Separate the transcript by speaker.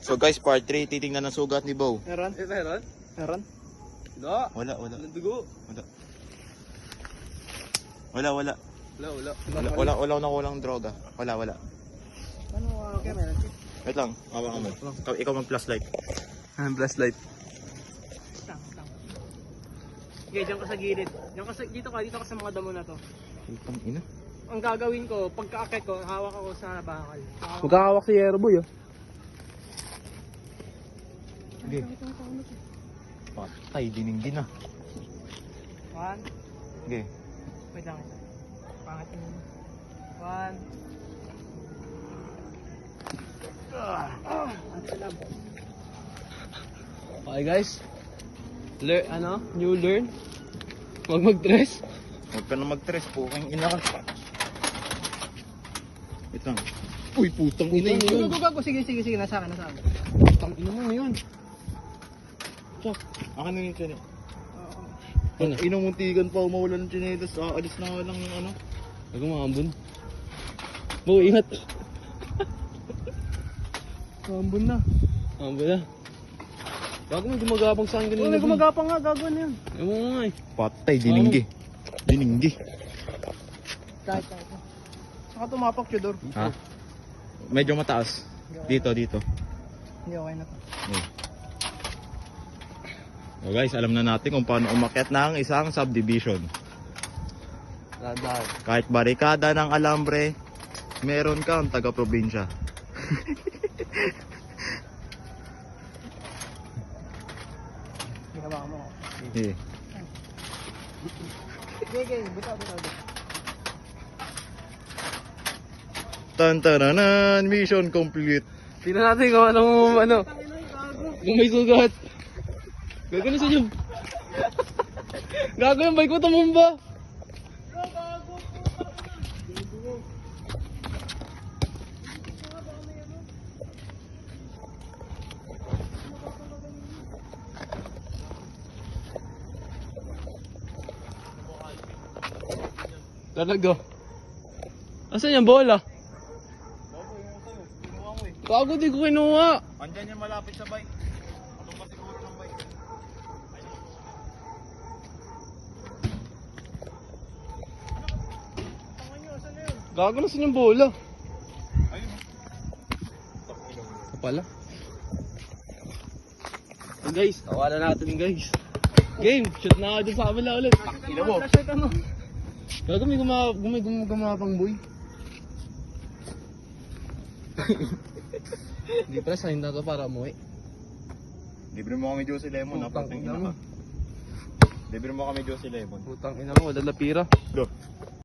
Speaker 1: So guys, part 3, titingnan ng sugat ni Bow.
Speaker 2: Meron? Meron? Meron?
Speaker 1: Wala.
Speaker 2: Dugo?
Speaker 1: Wala. Wala na kulang droga. Wala.
Speaker 2: Ano camera?
Speaker 1: Wait lang, hawakan mo. Ikaw mag-flashlight.
Speaker 2: Flashlight. Okay, diyan ka sa gilid. Dito ka sa mga damo na to.
Speaker 1: Itang ina.
Speaker 2: Ang gagawin ko, pagka-akit ko, hawak ako sa bakal.
Speaker 3: Magkakawak si Yerboy, oh.
Speaker 1: Sige. Patay, diningin na.
Speaker 2: One.
Speaker 1: Sige.
Speaker 2: Wait lang. Pangat mo. One.
Speaker 3: Okay guys. New learn. Mag-dress.
Speaker 1: Huwag ka na mag-stress po. Kang ina ka. Wait lang.
Speaker 3: Uy, putang ina yun.
Speaker 2: Go. Sige. Nasa akin.
Speaker 3: Putang ina mo yun.
Speaker 1: Akin na yung chinelas.
Speaker 3: Ano?
Speaker 1: Inamuntigan pa, umawalan ng chinelas. Alis na nga lang yung ano.
Speaker 3: Ako maambun. Bo, ingat.
Speaker 2: Ambon na.
Speaker 3: Maambun na. Bago may gumagapang sa akin kanina.
Speaker 2: May gumagapang nga, gagawin na yun.
Speaker 3: Ewan mo nga eh.
Speaker 1: Patay, dininggi.
Speaker 2: Kahit. Saka tumapak, Chudor.
Speaker 1: Ha? Medyo mataas. Dito.
Speaker 2: Hindi, okay na to.
Speaker 1: So guys, alam na natin kung paano umakyat ng isang subdivision.
Speaker 3: Dahan.
Speaker 1: Kahit barikada ng alambre, meron kang taga-probinsya.
Speaker 2: Ginawa mo.
Speaker 1: Eh.
Speaker 2: Okay, buta.
Speaker 1: Tantaranan, mission complete.
Speaker 3: Tingnan natin kung ano. Kung may sugat. Gago na sa job. Gago yung bike ko, tumumba. Talaga. Asan yung bola? Gago, di ko kinuha.
Speaker 1: Andyan yung malapit sa bike. Anong masiguro ng bike?
Speaker 3: Gago na sa yung bola.
Speaker 1: Ayun.
Speaker 3: Kapala. So guys, tawanan natin guys. Game, shoot na ako dyan sa kabila ulit.
Speaker 1: Ina mo.
Speaker 2: Flashlight ano?
Speaker 3: Gago may gumapang boy. Hindi pala, sign na to para umuwi.
Speaker 1: Libre mo kami Juicy Lemon.
Speaker 3: Putang
Speaker 1: Napasang
Speaker 3: ina
Speaker 1: ina
Speaker 3: mo.
Speaker 1: ka. Libre mo kami Juicy Lemon.
Speaker 3: Putang ina mo, wala lapira.
Speaker 1: Go.